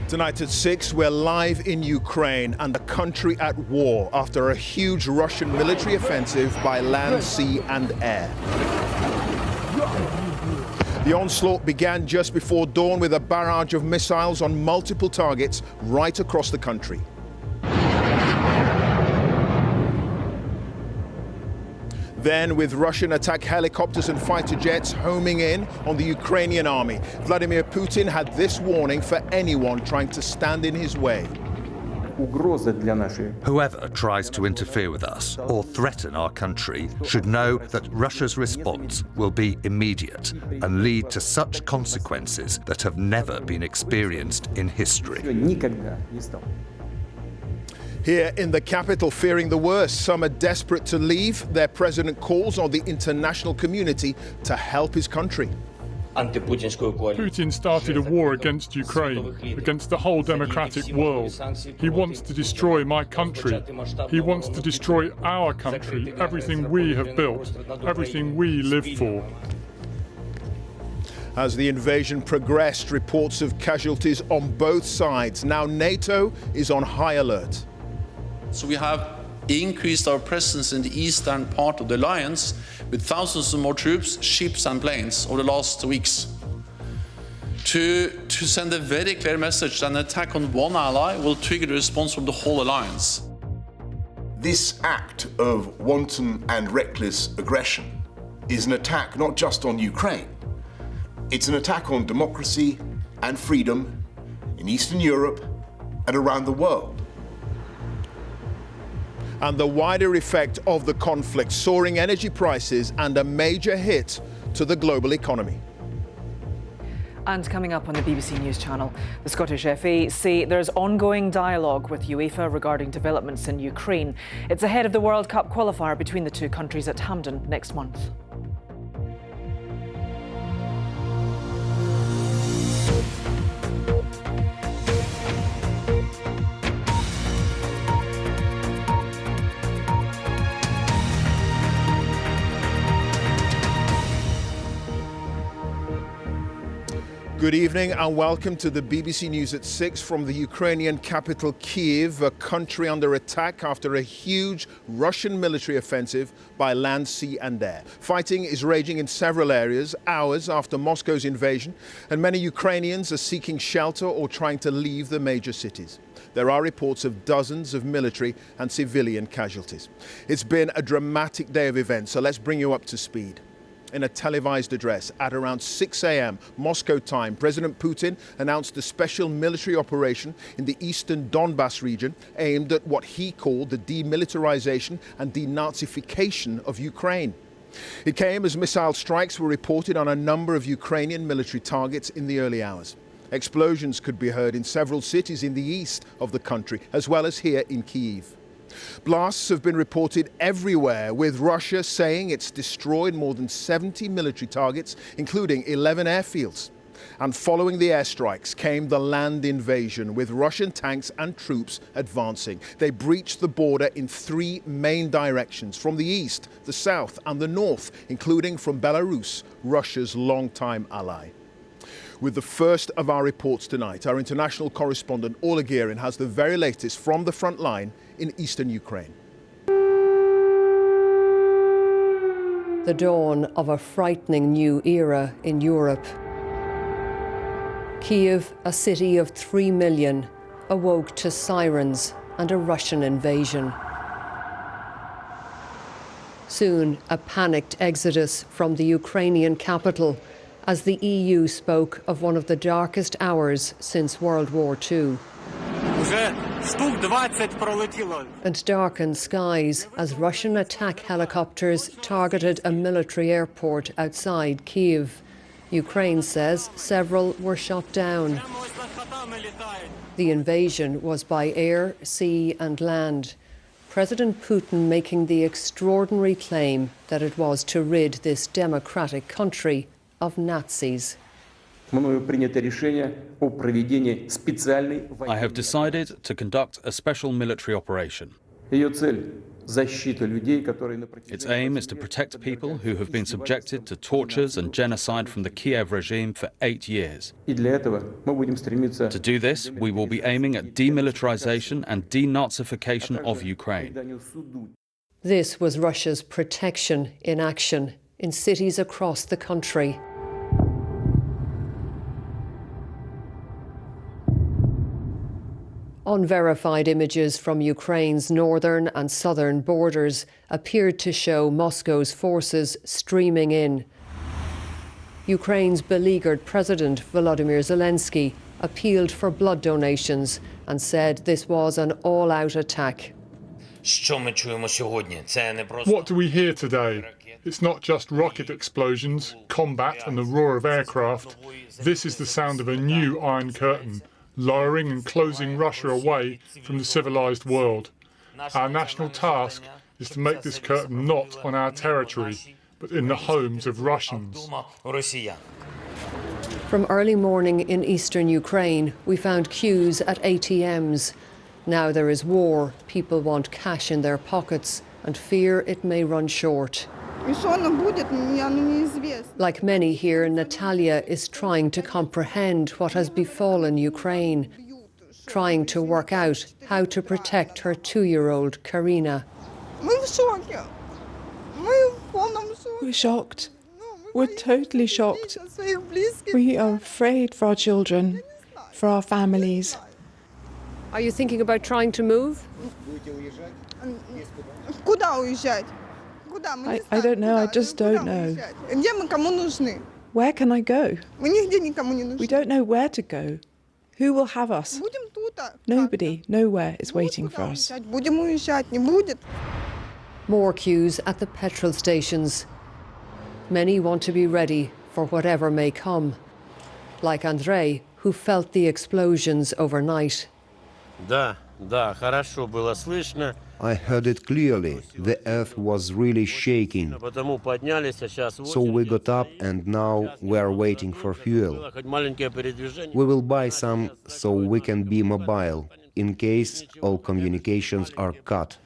Tonight at 6, we're live in Ukraine and the country at war after a huge Russian military offensive by land, sea and air. The onslaught began just before dawn with a barrage of missiles on multiple targets right across the country. Then, with Russian attack helicopters and fighter jets homing in on the Ukrainian army, Vladimir Putin had this warning for anyone trying to stand in his way. Whoever tries to interfere with us or threaten our country should know that Russia's response will be immediate and lead to such consequences that have never been experienced in history. Here in the capital, fearing the worst, some are desperate to leave. Their president calls on the international community to help his country. Putin started a war against Ukraine, against the whole democratic world. He wants to destroy my country. He wants to destroy our country, everything we have built, everything we live for. As the invasion progressed, reports of casualties on both sides. Now NATO is on high alert. So we have increased our presence in the eastern part of the alliance with thousands of more troops, ships and planes over the last weeks. To send a very clear message that an attack on one ally will trigger the response from the whole alliance. This act of wanton and reckless aggression is an attack not just on Ukraine. It's an attack on democracy and freedom in Eastern Europe and around the world. And the wider effect of the conflict, soaring energy prices and a major hit to the global economy. And coming up on the BBC News Channel, the Scottish FA say there's ongoing dialogue with UEFA regarding developments in Ukraine. It's ahead of the World Cup qualifier between the two countries at Hampden next month. Good evening and welcome to the BBC News at 6 from the Ukrainian capital Kyiv, a country under attack after a huge Russian military offensive by land, sea and air. Fighting is raging in several areas, hours after Moscow's invasion, and many Ukrainians are seeking shelter or trying to leave the major cities. There are reports of dozens of military and civilian casualties. It's been a dramatic day of events, so let's bring you up to speed. In a televised address at around 6 a.m. Moscow time, President Putin announced a special military operation in the eastern Donbass region aimed at what he called the demilitarization and denazification of Ukraine. It came as missile strikes were reported on a number of Ukrainian military targets in the early hours. Explosions could be heard in several cities in the east of the country, as well as here in Kyiv. Blasts have been reported everywhere, with Russia saying it's destroyed more than 70 military targets, including 11 airfields. And following the airstrikes came the land invasion, with Russian tanks and troops advancing. They breached the border in three main directions, from the east, the south and the north, including from Belarus, Russia's longtime ally. With the first of our reports tonight, our international correspondent Ola Gearin has the very latest from the front line in eastern Ukraine. The dawn of a frightening new era in Europe. Kiev, a city of 3 million, awoke to sirens and a Russian invasion. Soon, a panicked exodus from the Ukrainian capital as the EU spoke of one of the darkest hours since World War II. And darkened skies as Russian attack helicopters targeted a military airport outside Kyiv. Ukraine says several were shot down. The invasion was by air, sea and land. President Putin making the extraordinary claim that it was to rid this democratic country of Nazis. I have decided to conduct a special military operation. Its aim is to protect people who have been subjected to tortures and genocide from the Kiev regime for 8 years. To do this, we will be aiming at demilitarization and denazification of Ukraine. This was Russia's protection in action in cities across the country. Unverified images from Ukraine's northern and southern borders appeared to show Moscow's forces streaming in. Ukraine's beleaguered President Volodymyr Zelensky appealed for blood donations and said this was an all-out attack. What do we hear today? It's not just rocket explosions, combat and the roar of aircraft. This is the sound of a new Iron Curtain, lowering and closing Russia away from the civilized world. Our national task is to make this curtain not on our territory, but in the homes of Russians. From early morning in eastern Ukraine, we found queues at ATMs. Now there is war, people want cash in their pockets and fear it may run short. Like many here, Natalia is trying to comprehend what has befallen Ukraine, trying to work out how to protect her 2-year-old Karina. We're shocked. We're totally shocked. We are afraid for our children, for our families. Are you thinking about trying to move? I don't know, I just don't know. Where can I go? We don't know where to go. Who will have us? Nobody, nowhere is waiting for us. More queues at the petrol stations. Many want to be ready for whatever may come. Like Andrei, who felt the explosions overnight. I heard it clearly. The earth was really shaking. So we got up and now we are waiting for fuel. We will buy some so we can be mobile in case all communications are cut.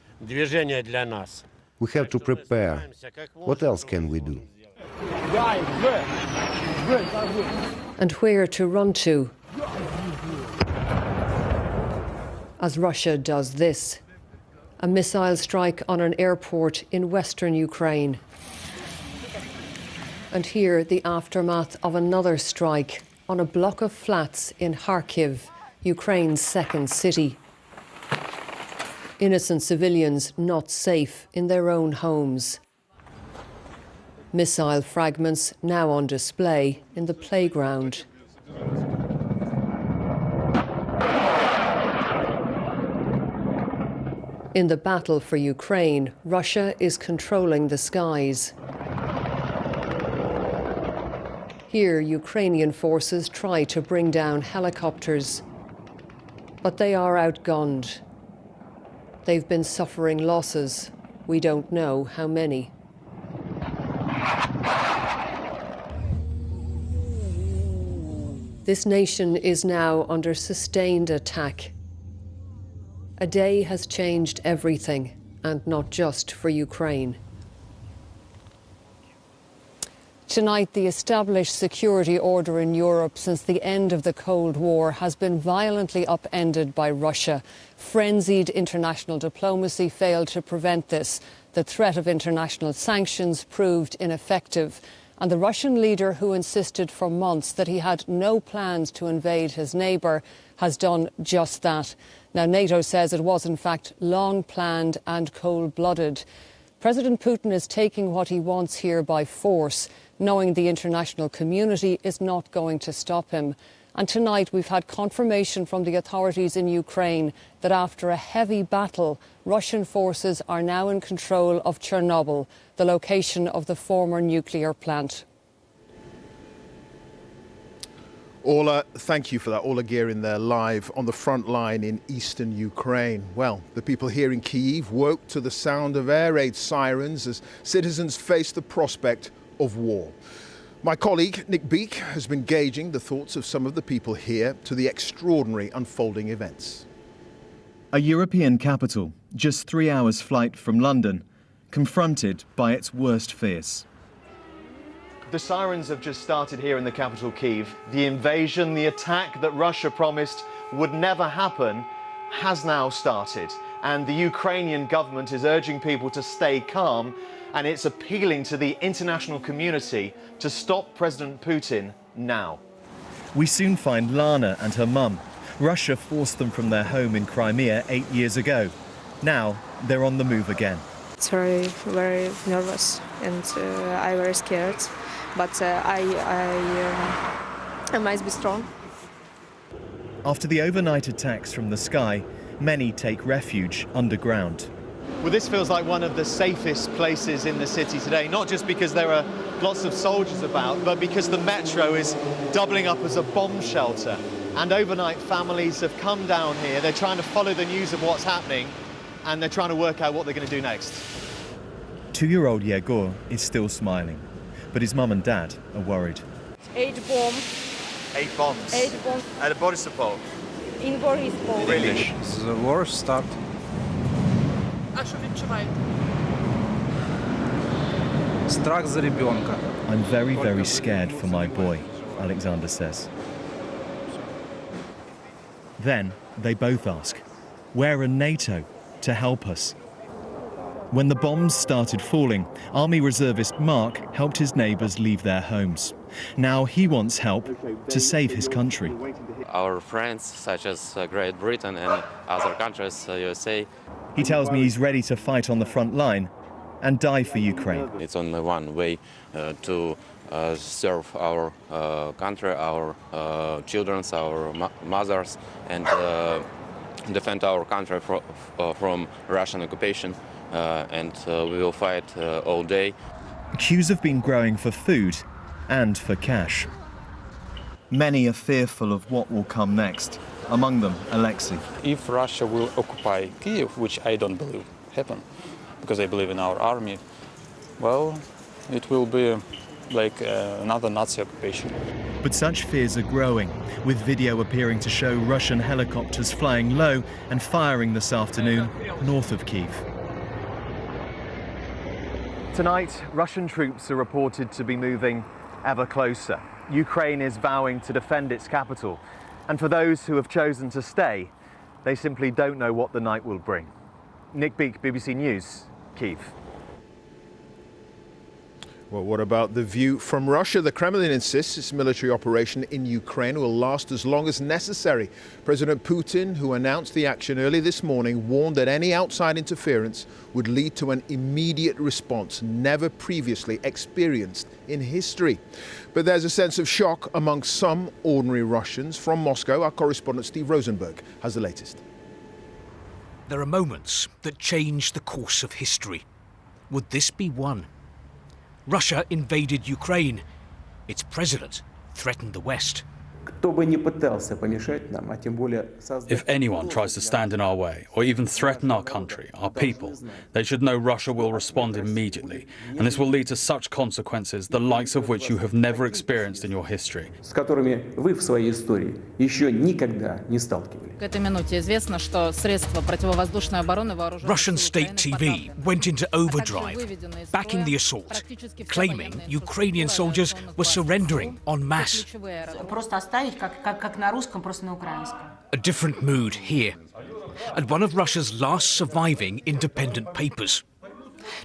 We have to prepare. What else can we do? And where to run to as Russia does this. A missile strike on an airport in western Ukraine. And here, the aftermath of another strike on a block of flats in Kyiv, Ukraine's second city. Innocent civilians not safe in their own homes. Missile fragments now on display in the playground. In the battle for Ukraine, Russia is controlling the skies. Here, Ukrainian forces try to bring down helicopters, but they are outgunned. They've been suffering losses. We don't know how many. This nation is now under sustained attack. A day has changed everything, and not just for Ukraine. Tonight, the established security order in Europe since the end of the Cold War has been violently upended by Russia. Frenzied international diplomacy failed to prevent this. The threat of international sanctions proved ineffective. And the Russian leader, who insisted for months that he had no plans to invade his neighbour, has done just that. Now, NATO says it was in fact long planned and cold-blooded. President Putin is taking what he wants here by force, knowing the international community is not going to stop him. And tonight we've had confirmation from the authorities in Ukraine that after a heavy battle, Russian forces are now in control of Chernobyl, the location of the former nuclear plant. Ola, thank you for that. Ola Gearin there live on the front line in eastern Ukraine. Well, the people here in Kyiv woke to the sound of air raid sirens as citizens face the prospect of war. My colleague Nick Beek has been gauging the thoughts of some of the people here to the extraordinary unfolding events. A European capital just 3 hours' flight from London, confronted by its worst fears. The sirens have just started here in the capital, Kyiv. The invasion, the attack that Russia promised would never happen, has now started. And the Ukrainian government is urging people to stay calm, and it's appealing to the international community to stop President Putin now. We soon find Lana and her mum. Russia forced them from their home in Crimea 8 years ago. Now they're on the move again. It's very, very nervous, and I'm very scared. But I must be strong. After the overnight attacks from the sky, many take refuge underground. Well, this feels like one of the safest places in the city today, not just because there are lots of soldiers about, but because the metro is doubling up as a bomb shelter. And overnight families have come down here. They're trying to follow the news of what's happening, and they're trying to work out what they're going to do next. 2-year-old Yegor is still smiling, but his mum and dad are worried. 8 bombs. 8 bombs? 8 bombs. At Borisopol? In Borisopol. In English? The war start. Strach za rебенка. I'm very, very scared for my boy, Alexander says. Then they both ask, where are NATO to help us? When the bombs started falling, Army reservist Mark helped his neighbours leave their homes. Now he wants help to save his country. Our friends, such as Great Britain and other countries, USA. He tells me he's ready to fight on the front line and die for Ukraine. It's only one way to serve our country, our children, our mothers, and defend our country from Russian occupation. And we will fight all day. Queues have been growing for food and for cash. Many are fearful of what will come next, among them Alexei. If Russia will occupy Kiev, which I don't believe happen, because I believe in our army, well, it will be like another Nazi occupation. But such fears are growing, with video appearing to show Russian helicopters flying low and firing this afternoon north of Kyiv. Tonight, Russian troops are reported to be moving ever closer. Ukraine is vowing to defend its capital. And for those who have chosen to stay, they simply don't know what the night will bring. Nick Beak, BBC News, Kyiv. Well, what about the view from Russia? The Kremlin insists its military operation in Ukraine will last as long as necessary. President Putin, who announced the action early this morning, warned that any outside interference would lead to an immediate response never previously experienced in history. But there's a sense of shock among some ordinary Russians. From Moscow, our correspondent Steve Rosenberg has the latest. There are moments that change the course of history. Would this be one? Russia invaded Ukraine. Its president threatened the West. If anyone tries to stand in our way or even threaten our country, our people, they should know Russia will respond immediately, and this will lead to such consequences, the likes of which you have never experienced in your history. Russian state TV went into overdrive, backing the assault, claiming Ukrainian soldiers were surrendering en masse. A different mood here, at one of Russia's last surviving independent papers.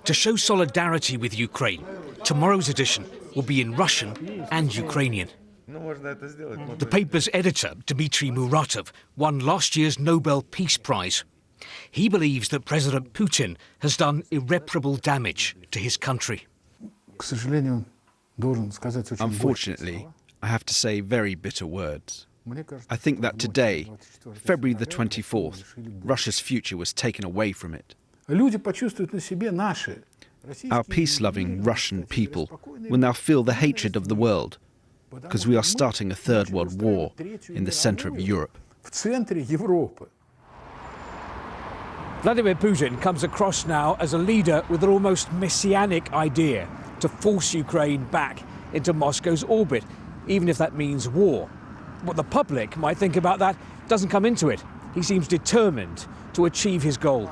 To show solidarity with Ukraine, tomorrow's edition will be in Russian and Ukrainian. The paper's editor, Dmitry Muratov, won last year's Nobel Peace Prize. He believes that President Putin has done irreparable damage to his country. Unfortunately, I have to say very bitter words. I think that today, February the 24th, Russia's future was taken away from it. Our peace-loving Russian people will now feel the hatred of the world, because we are starting a third world war in the center of Europe. Vladimir Putin comes across now as a leader with an almost messianic idea to force Ukraine back into Moscow's orbit, even if that means war. What the public might think about that doesn't come into it. He seems determined to achieve his goal.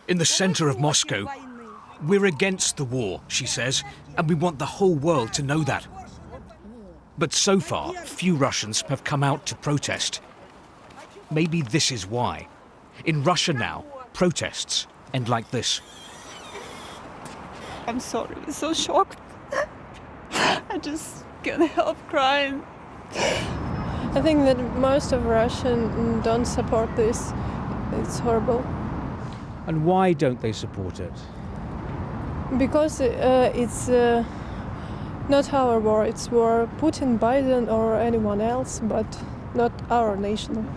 In the centre of Moscow, we're against the war, she says, and we want the whole world to know that. But so far, few Russians have come out to protest. Maybe this is why. In Russia now, protests end like this. I'm sorry, I'm so shocked. I just can't help crying. I think that most of Russians don't support this. It's horrible. And why don't they support it? Because it's not our war, it's war Putin, Biden or anyone else, but not our nation.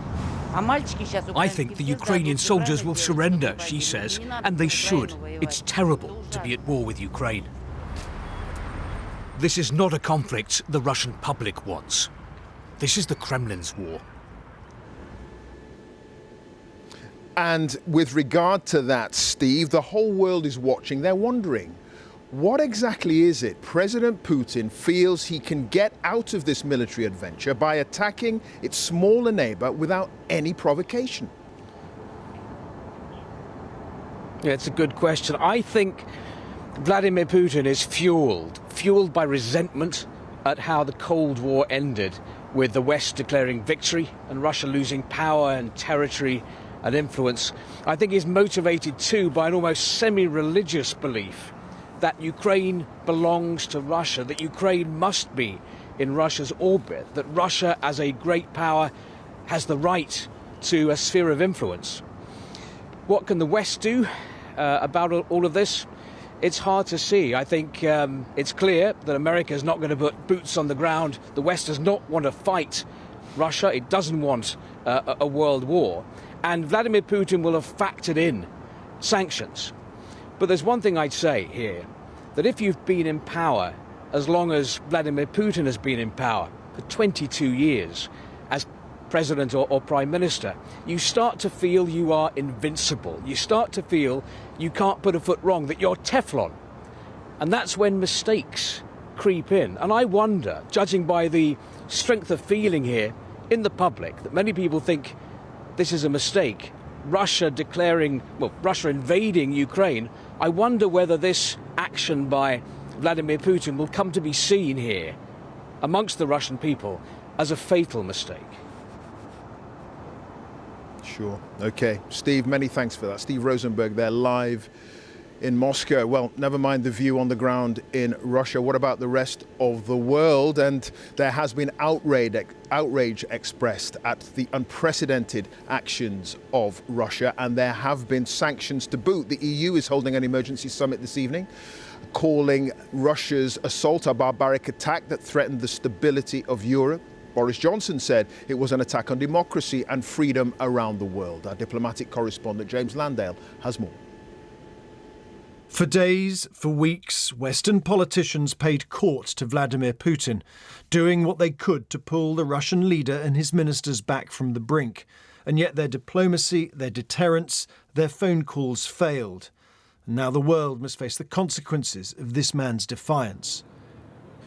I think the Ukrainian soldiers will surrender, she says, and they should. It's terrible to be at war with Ukraine. This is not a conflict the Russian public wants. This is the Kremlin's war. And with regard to that, Steve, the whole world is watching. They're wondering, what exactly is it President Putin feels he can get out of this military adventure by attacking its smaller neighbor without any provocation? Yeah, it's a good question. I think Vladimir Putin is fueled by resentment at how the Cold War ended, with the West declaring victory and Russia losing power and territory and influence. I think he's motivated too by an almost semi-religious belief that Ukraine belongs to Russia, that Ukraine must be in Russia's orbit, that Russia as a great power has the right to a sphere of influence. What can the West do about all of this? It's hard to see. I think it's clear that America is not going to put boots on the ground. The West does not want to fight Russia. It doesn't want a world war. And Vladimir Putin will have factored in sanctions. But there's one thing I'd say here, that if you've been in power as long as Vladimir Putin has been in power, for 22 years, as president or prime minister, you start to feel you are invincible. You start to feel you can't put a foot wrong, that you're Teflon. And that's when mistakes creep in. And I wonder, judging by the strength of feeling here in the public, that many people think this is a mistake. Russia invading Ukraine, I wonder whether this action by Vladimir Putin will come to be seen here amongst the Russian people as a fatal mistake. Sure. Okay. Steve, many thanks for that. Steve Rosenberg there live in Moscow. Well, never mind the view on the ground in Russia. What about the rest of the world? And there has been outrage expressed at the unprecedented actions of Russia, and there have been sanctions to boot. The EU is holding an emergency summit this evening, calling Russia's assault a barbaric attack that threatened the stability of Europe. Boris Johnson said it was an attack on democracy and freedom around the world. Our diplomatic correspondent James Landale has more. For days, for weeks, Western politicians paid court to Vladimir Putin, doing what they could to pull the Russian leader and his ministers back from the brink. And yet their diplomacy, their deterrence, their phone calls failed. And now the world must face the consequences of this man's defiance.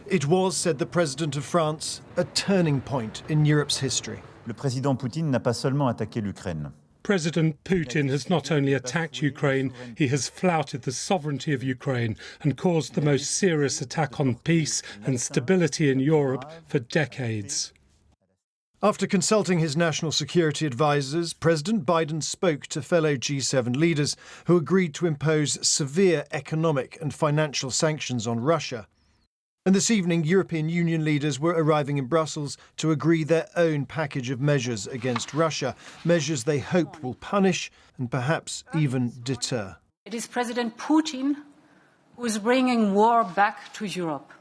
It was, said the President of France, a turning point in Europe's history. Le président Poutine n'a pas seulement attaqué l'Ukraine. President Putin has not only attacked Ukraine, he has flouted the sovereignty of Ukraine and caused the most serious attack on peace and stability in Europe for decades. After consulting his national security advisers, President Biden spoke to fellow G7 leaders who agreed to impose severe economic and financial sanctions on Russia. And this evening, European Union leaders were arriving in Brussels to agree their own package of measures against Russia, measures they hope will punish and perhaps even deter. It is President Putin who is bringing war back to Europe.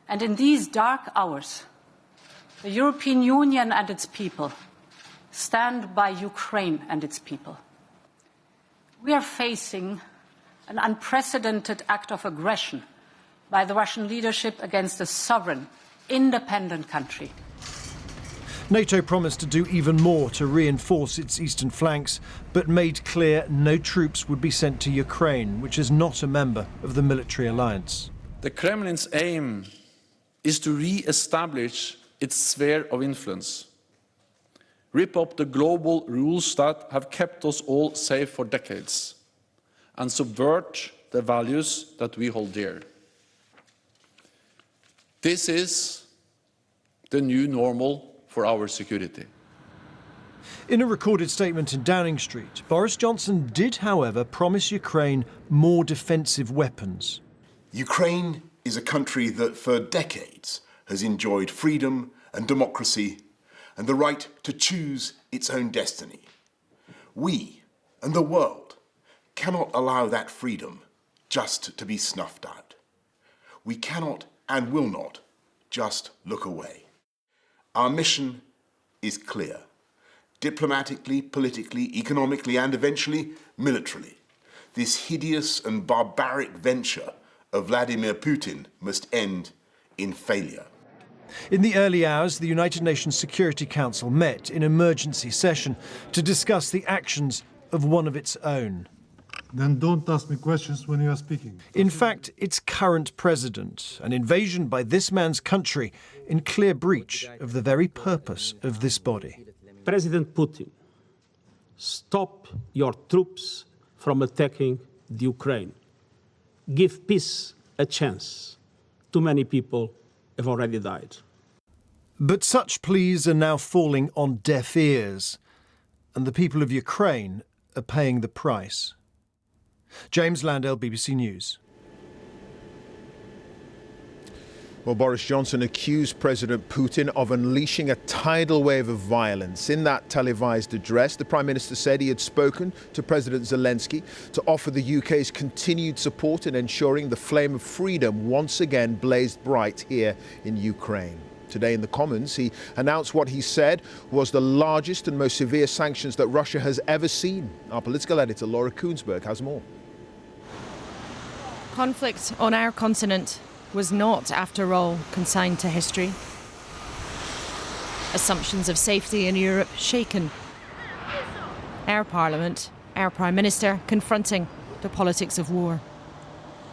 And in these dark hours, the European Union and its people stand by Ukraine and its people. We are facing an unprecedented act of aggression by the Russian leadership against a sovereign, independent country. NATO promised to do even more to reinforce its eastern flanks, but made clear no troops would be sent to Ukraine, which is not a member of the military alliance. The Kremlin's aim is to re-establish its sphere of influence. rip up the global rules that have kept us all safe for decades, and subvert the values that we hold dear. This is the new normal for our security. In a recorded statement in Downing Street, Boris Johnson did, however, promise Ukraine more defensive weapons. Ukraine is a country that for decades has enjoyed freedom and democracy and the right to choose its own destiny. We and the world cannot allow that freedom just to be snuffed out. We cannot and will not just look away. Our mission is clear. Diplomatically, politically, economically, and eventually militarily, this hideous and barbaric venture of Vladimir Putin must end in failure. In the early hours, the United Nations Security Council met in emergency session to discuss the actions of one of its own. Then don't ask me questions when you are speaking. In fact, its current president, an invasion by this man's country in clear breach of the very purpose of this body. President Putin, stop your troops from attacking the Ukraine. Give peace a chance. Too many people have already died. But such pleas are now falling on deaf ears, and the people of Ukraine are paying the price. James Landale, BBC News. Well, Boris Johnson accused President Putin of unleashing a tidal wave of violence. In that televised address, the Prime Minister said he had spoken to President Zelensky to offer the UK's continued support in ensuring the flame of freedom once again blazed bright here in Ukraine. Today in the Commons, he announced what he said was the largest and most severe sanctions that Russia has ever seen. Our political editor, Laura Koonsberg, has more. Conflict on our continent was not, after all, consigned to history. Assumptions of safety in Europe shaken. Our Parliament, our Prime Minister, confronting the politics of war.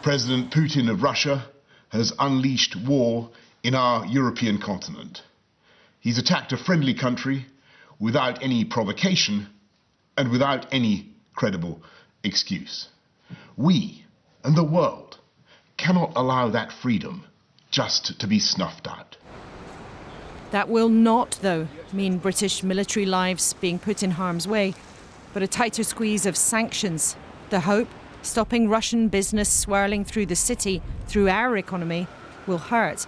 President Putin of Russia has unleashed war in our European continent. He's attacked a friendly country without any provocation and without any credible excuse. We and the world cannot allow that freedom just to be snuffed out. That will not, though, mean British military lives being put in harm's way, but a tighter squeeze of sanctions. The hope, stopping Russian business swirling through the city, through our economy, will hurt.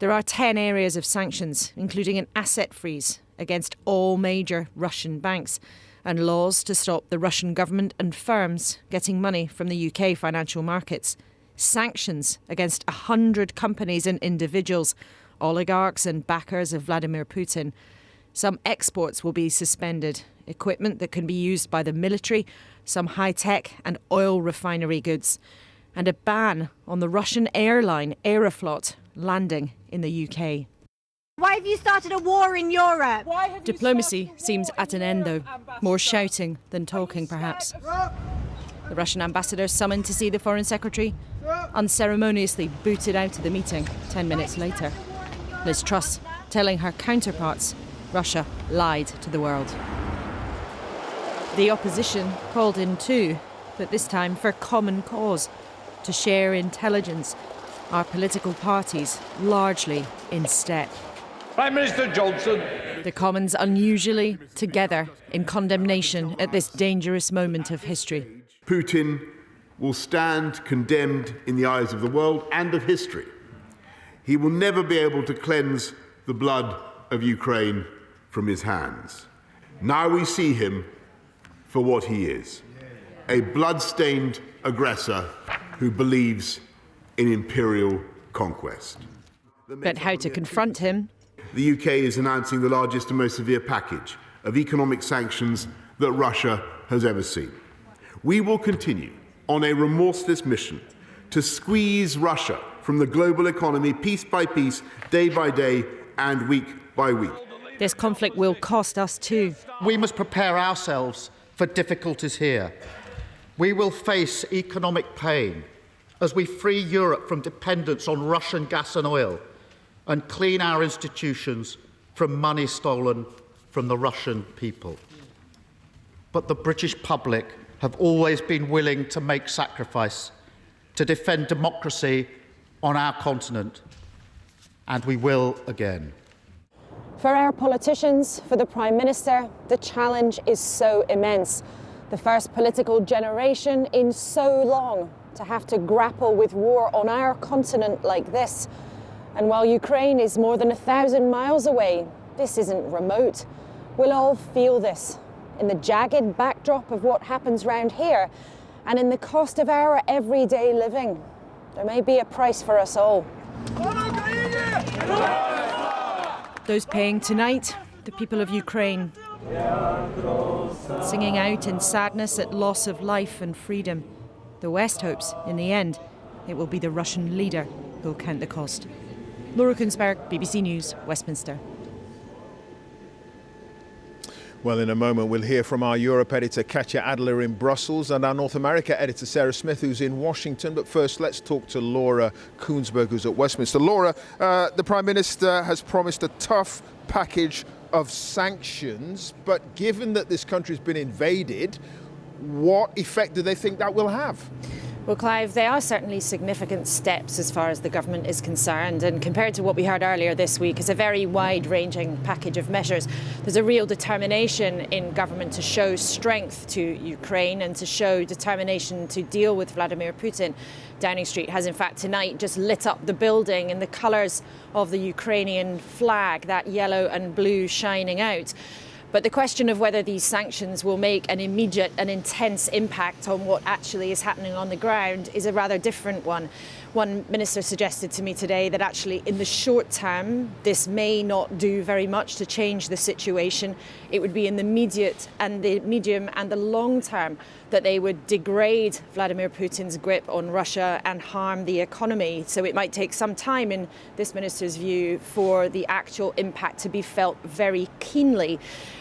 There are 10 areas of sanctions, including an asset freeze against all major Russian banks, and laws to stop the Russian government and firms getting money from the UK financial markets. Sanctions against 100 companies and individuals, oligarchs and backers of Vladimir Putin. Some exports will be suspended, equipment that can be used by the military, some high-tech and oil refinery goods, and a ban on the Russian airline Aeroflot landing in the UK. Why have you started a war in Europe? Diplomacy seems at an end, though. More shouting than talking, perhaps. The Russian ambassador summoned to see the Foreign Secretary, unceremoniously booted out of the meeting 10 minutes later. Liz Truss telling her counterparts Russia lied to the world. The opposition called in too, but this time for common cause, to share intelligence. Our political parties largely in step. Prime Minister Johnson. The Commons unusually together in condemnation at this dangerous moment of history. Putin will stand condemned in the eyes of the world and of history. He will never be able to cleanse the blood of Ukraine from his hands. Now we see him for what he is, a blood-stained aggressor who believes in imperial conquest. But how to confront him? The UK is announcing the largest and most severe package of economic sanctions that Russia has ever seen. We will continue on a remorseless mission to squeeze Russia from the global economy piece by piece, day by day and week by week. This conflict will cost us too. We must prepare ourselves for difficulties here. We will face economic pain as we free Europe from dependence on Russian gas and oil and clean our institutions from money stolen from the Russian people. But the British public have always been willing to make sacrifice to defend democracy on our continent, and we will again. For our politicians, for the Prime Minister, the challenge is so immense. The first political generation in so long to have to grapple with war on our continent like this. And while Ukraine is more than 1,000 miles away, this isn't remote. We'll all feel this in the jagged backdrop of what happens round here and in the cost of our everyday living. There may be a price for us all. Those paying tonight, the people of Ukraine, singing out in sadness at loss of life and freedom. The West hopes, in the end, it will be the Russian leader who'll count the cost. Laura Kunsberg, BBC News, Westminster. Well, in a moment, we'll hear from our Europe editor, Katya Adler in Brussels, and our North America editor, Sarah Smith, who's in Washington. But first, let's talk to Laura Kunsberg, who's at Westminster. Laura, the Prime Minister has promised a tough package of sanctions, but given that this country's been invaded, what effect do they think that will have? Well, Clive, they are certainly significant steps as far as the government is concerned, and compared to what we heard earlier this week, it's a very wide-ranging package of measures. There's a real determination in government to show strength to Ukraine and to show determination to deal with Vladimir Putin. Downing Street has in fact tonight just lit up the building in the colours of the Ukrainian flag, that yellow and blue shining out. But the question of whether these sanctions will make an immediate and intense impact on what actually is happening on the ground is a rather different one. One minister suggested to me today that actually in the short term, this may not do very much to change the situation. It would be in the immediate and the medium and the long term that they would degrade Vladimir Putin's grip on Russia and harm the economy. So it might take some time, in this minister's view, for the actual impact to be felt very keenly.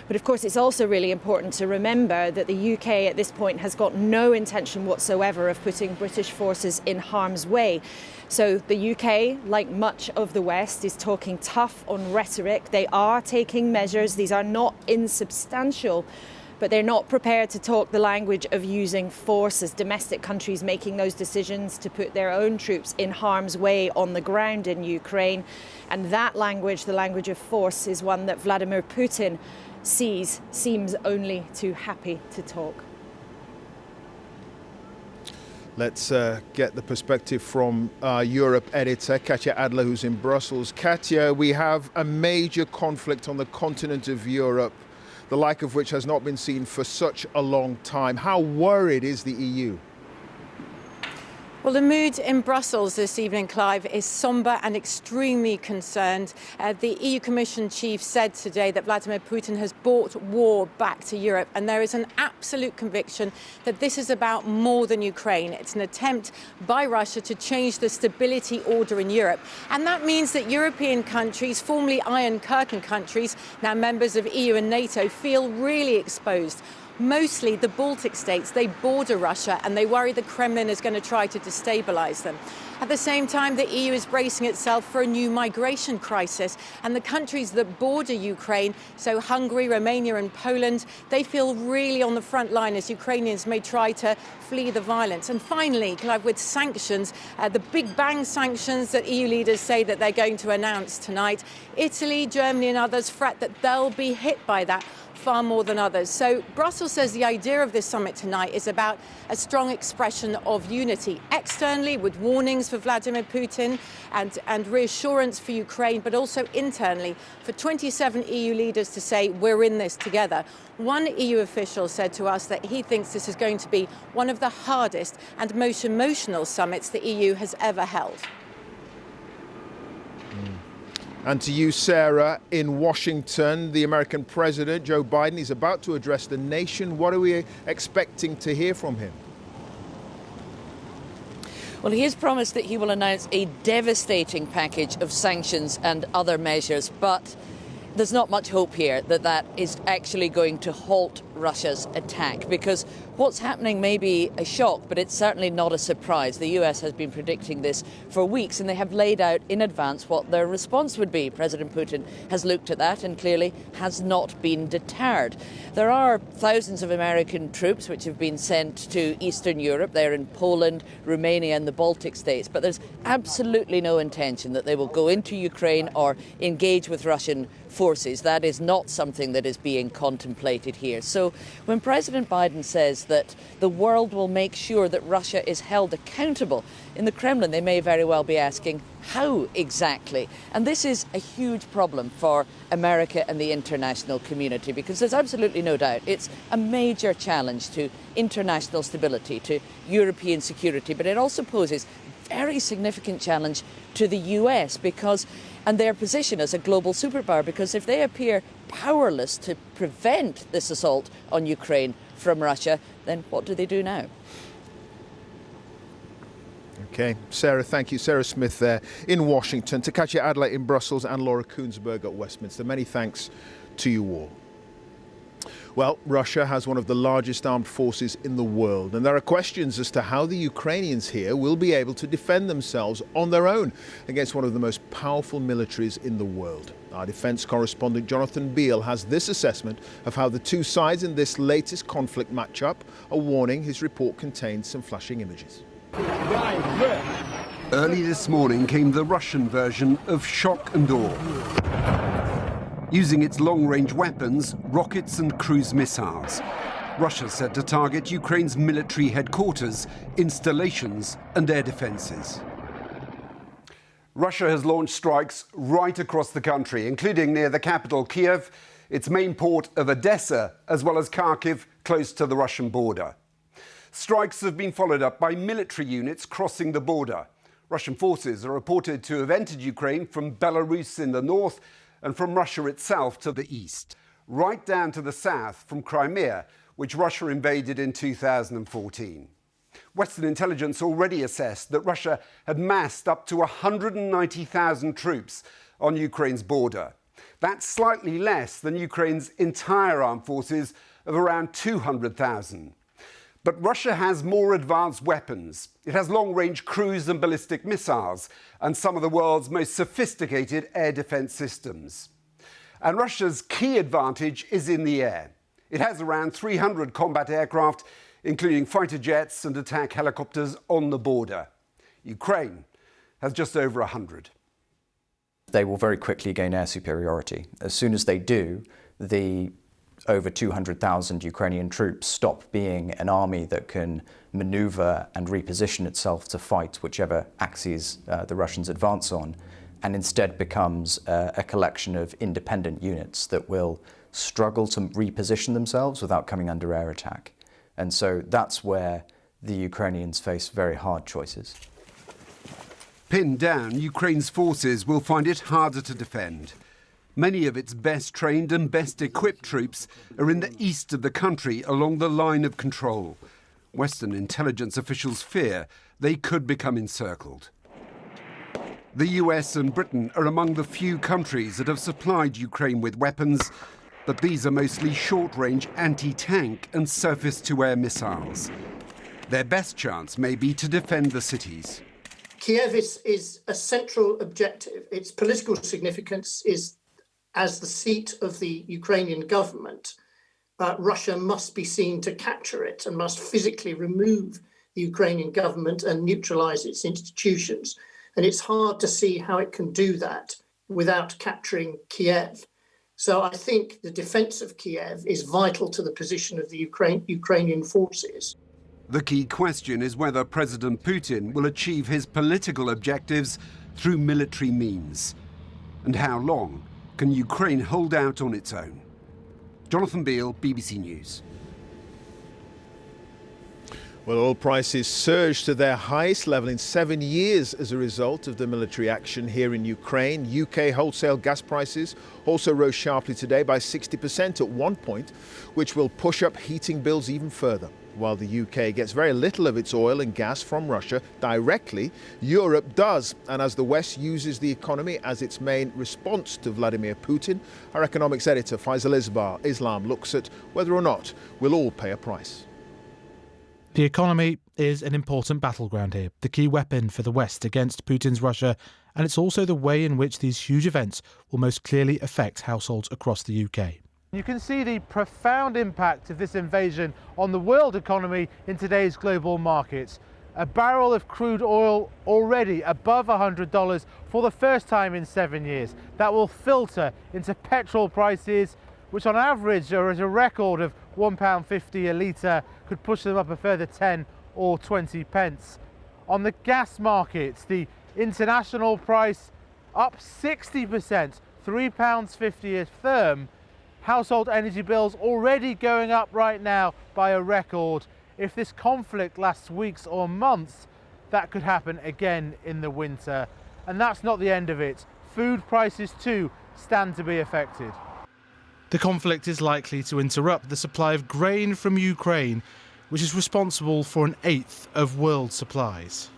But of course, it's also really important to remember that the UK at this point has got no intention whatsoever of putting British forces in harm's way. So the UK, like much of the West, is talking tough on rhetoric. They are taking measures. These are not insubstantial, but they're not prepared to talk the language of using force as domestic countries making those decisions to put their own troops in harm's way on the ground in Ukraine. And that language, the language of force, is one that Vladimir Putin seems only too happy to talk. Let's get the perspective from our Europe editor, Katya Adler, who's in Brussels. Katya, we have a major conflict on the continent of Europe, the like of which has not been seen for such a long time. How worried is the EU? Well, the mood in Brussels this evening, Clive, is sombre and extremely concerned. The EU Commission chief said today that Vladimir Putin has brought war back to Europe, and there is an absolute conviction that this is about more than Ukraine. It's an attempt by Russia to change the stability order in Europe. And that means that European countries, formerly Iron Curtain countries, now members of EU and NATO, feel really exposed. Mostly the Baltic states, they border Russia, and they worry the Kremlin is going to try to destabilize them. At the same time, the EU is bracing itself for a new migration crisis, and the countries that border Ukraine, so Hungary, Romania and Poland, they feel really on the front line as Ukrainians may try to flee the violence. And finally, Clive, with sanctions, the big bang sanctions that EU leaders say that they're going to announce tonight, Italy, Germany and others fret that they'll be hit by that far more than others. So Brussels says the idea of this summit tonight is about a strong expression of unity, externally with warnings for Vladimir Putin and reassurance for Ukraine, but also internally for 27 EU leaders to say we're in this together. One EU official said to us that he thinks this is going to be one of the hardest and most emotional summits the EU has ever held. And to you, Sarah, in Washington, the American president, Joe Biden, is about to address the nation. What are we expecting to hear from him? Well, he has promised that he will announce a devastating package of sanctions and other measures, but there's not much hope here that that is actually going to halt Russia's attack, because what's happening may be a shock, but it's certainly not a surprise. The US has been predicting this for weeks, and they have laid out in advance what their response would be. President Putin has looked at that and clearly has not been deterred. There are thousands of American troops which have been sent to Eastern Europe. They're in Poland, Romania and the Baltic states, but there's absolutely no intention that they will go into Ukraine or engage with Russian forces. That is not something that is being contemplated here. So when President Biden says that the world will make sure that Russia is held accountable, in the Kremlin they may very well be asking how exactly. And this is a huge problem for America and the international community, because there's absolutely no doubt it's a major challenge to international stability, to European security, but it also poses a very significant challenge to the US and their position as a global superpower, because if they appear powerless to prevent this assault on Ukraine from Russia, then what do they do now? Okay, Sarah, thank you. Sarah Smith there in Washington. To Katja Adler in Brussels and Laura Koonsberg at Westminster. Many thanks to you all. Well, Russia has one of the largest armed forces in the world, and there are questions as to how the Ukrainians here will be able to defend themselves on their own against one of the most powerful militaries in the world. Our defense correspondent Jonathan Beale has this assessment of how the two sides in this latest conflict match up. A warning, his report contains some flashing images. Early this morning came the Russian version of shock and awe. Using its long-range weapons, rockets and cruise missiles, Russia set to target Ukraine's military headquarters, installations and air defences. Russia has launched strikes right across the country, including near the capital Kiev, its main port of Odessa, as well as Kharkiv, close to the Russian border. Strikes have been followed up by military units crossing the border. Russian forces are reported to have entered Ukraine from Belarus in the north and from Russia itself to the east, right down to the south from Crimea, which Russia invaded in 2014. Western intelligence already assessed that Russia had massed up to 190,000 troops on Ukraine's border. That's slightly less than Ukraine's entire armed forces of around 200,000. But Russia has more advanced weapons. It has long-range cruise and ballistic missiles and some of the world's most sophisticated air defense systems. And Russia's key advantage is in the air. It has around 300 combat aircraft, including fighter jets and attack helicopters on the border. Ukraine has just over 100. They will very quickly gain air superiority. As soon as they do, the over 200,000 Ukrainian troops stop being an army that can maneuver and reposition itself to fight whichever axes the Russians advance on, and instead becomes a collection of independent units that will struggle to reposition themselves without coming under air attack. And so that's where the Ukrainians face very hard choices. Pinned down, Ukraine's forces will find it harder to defend. Many of its best trained and best equipped troops are in the east of the country along the line of control. Western intelligence officials fear they could become encircled. The US and Britain are among the few countries that have supplied Ukraine with weapons, but these are mostly short-range anti-tank and surface-to-air missiles. Their best chance may be to defend the cities. Kiev is a central objective. Its political significance is as the seat of the Ukrainian government. Russia must be seen to capture it and must physically remove the Ukrainian government and neutralize its institutions. And it's hard to see how it can do that without capturing Kiev. So I think the defense of Kiev is vital to the position of the Ukrainian forces. The key question is whether President Putin will achieve his political objectives through military means. And how long can Ukraine hold out on its own? Jonathan Beale, BBC News. Well, oil prices surged to their highest level in 7 years as a result of the military action here in Ukraine. UK wholesale gas prices also rose sharply today by 60% at one point, which will push up heating bills even further. While the UK gets very little of its oil and gas from Russia directly, Europe does. And as the West uses the economy as its main response to Vladimir Putin, our economics editor Faisal Islam looks at whether or not we'll all pay a price. The economy is an important battleground here, the key weapon for the West against Putin's Russia, and it's also the way in which these huge events will most clearly affect households across the UK. You can see the profound impact of this invasion on the world economy in today's global markets. A barrel of crude oil already above $100 for the first time in 7 years. That will filter into petrol prices, which on average are at a record of £1.50 a litre, could push them up a further 10 or 20 pence. On the gas markets, the international price up 60%, £3.50 a therm. Household energy bills already going up right now by a record. If this conflict lasts weeks or months, that could happen again in the winter. And that's not the end of it. Food prices too stand to be affected. The conflict is likely to interrupt the supply of grain from Ukraine, which is responsible for an eighth of world supplies.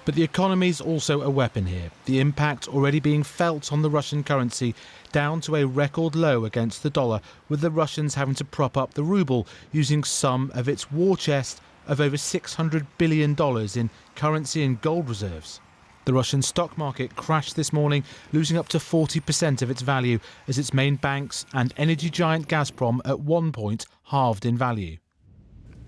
But the economy is also a weapon here, the impact already being felt on the Russian currency, down to a record low against the dollar, with the Russians having to prop up the ruble using some of its war chest of over $600 billion in currency and gold reserves. The Russian stock market crashed this morning, losing up to 40% of its value as its main banks and energy giant Gazprom at one point halved in value.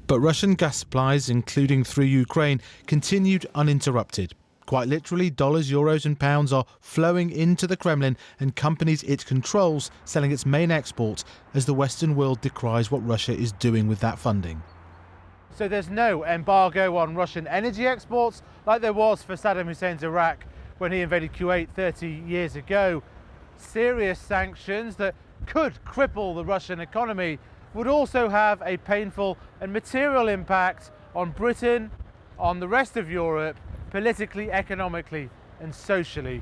But Russian gas supplies, including through Ukraine, continued uninterrupted. Quite literally, dollars, euros and pounds are flowing into the Kremlin and companies it controls selling its main exports as the Western world decries what Russia is doing with that funding. So there's no embargo on Russian energy exports like there was for Saddam Hussein's Iraq when he invaded Kuwait 30 years ago. Serious sanctions that could cripple the Russian economy would also have a painful and material impact on Britain, on the rest of Europe, politically, economically and socially.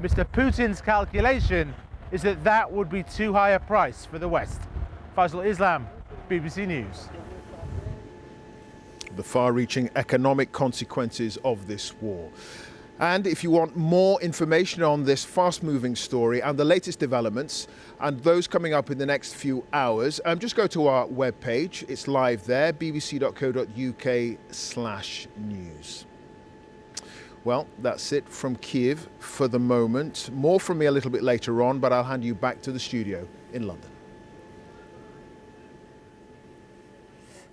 Mr. Putin's calculation is that that would be too high a price for the West. Faisal Islam, BBC News. The far-reaching economic consequences of this war. And if you want more information on this fast-moving story and the latest developments and those coming up in the next few hours, just go to our webpage. It's live there, bbc.co.uk/news. Well, that's it from Kyiv for the moment. More from me a little bit later on, but I'll hand you back to the studio in London.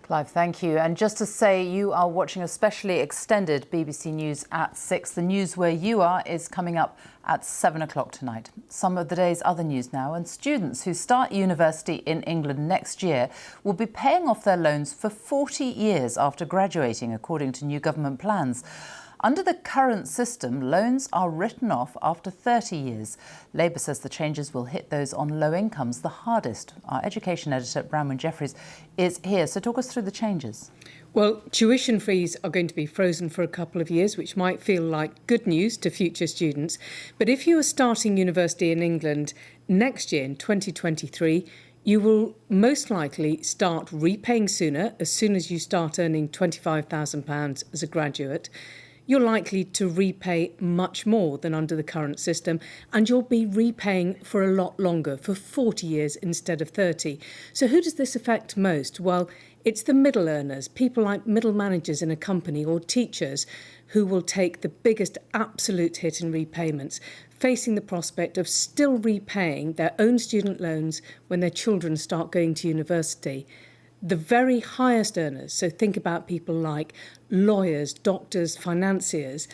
Clive, thank you. And just to say, you are watching a specially extended BBC News at 6. The news where you are is coming up at 7 o'clock tonight. Some of the day's other news now, and students who start university in England next year will be paying off their loans for 40 years after graduating, according to new government plans. Under the current system, loans are written off after 30 years. Labour says the changes will hit those on low incomes the hardest. Our education editor, Bronwyn Jeffries, is here. So talk us through the changes. Well, tuition fees are going to be frozen for a couple of years, which might feel like good news to future students. But if you are starting university in England next year, in 2023, you will most likely start repaying sooner, as soon as you start earning £25,000 as a graduate. You're likely to repay much more than under the current system, and you'll be repaying for a lot longer, for 40 years instead of 30. So who does this affect most? Well, it's the middle earners, people like middle managers in a company or teachers who will take the biggest absolute hit in repayments, facing the prospect of still repaying their own student loans when their children start going to university. The very highest earners, so think about people like lawyers, doctors, financiers,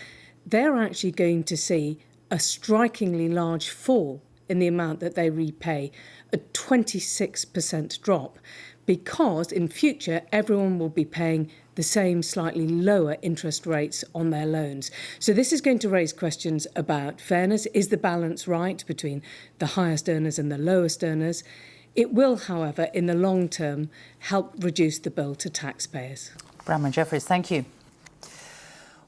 they're actually going to see a strikingly large fall in the amount that they repay, a 26% drop, because in future everyone will be paying the same slightly lower interest rates on their loans. So this is going to raise questions about fairness. Is the balance right between the highest earners and the lowest earners? It will, however, in the long term, help reduce the bill to taxpayers. Bronwyn Jeffries, thank you.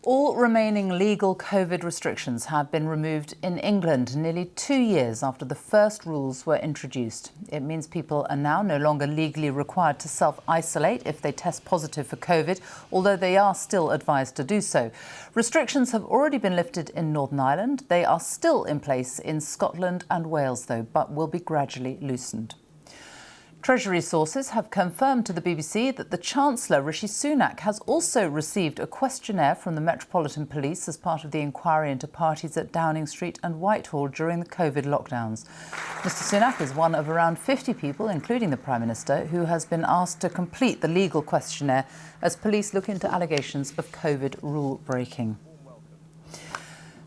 All remaining legal COVID restrictions have been removed in England nearly 2 years after the first rules were introduced. It means people are now no longer legally required to self-isolate if they test positive for COVID, although they are still advised to do so. Restrictions have already been lifted in Northern Ireland. They are still in place in Scotland and Wales, though, but will be gradually loosened. Treasury sources have confirmed to the BBC that the Chancellor, Rishi Sunak, has also received a questionnaire from the Metropolitan Police as part of the inquiry into parties at Downing Street and Whitehall during the COVID lockdowns. Mr Sunak is one of around 50 people, including the Prime Minister, who has been asked to complete the legal questionnaire as police look into allegations of COVID rule breaking.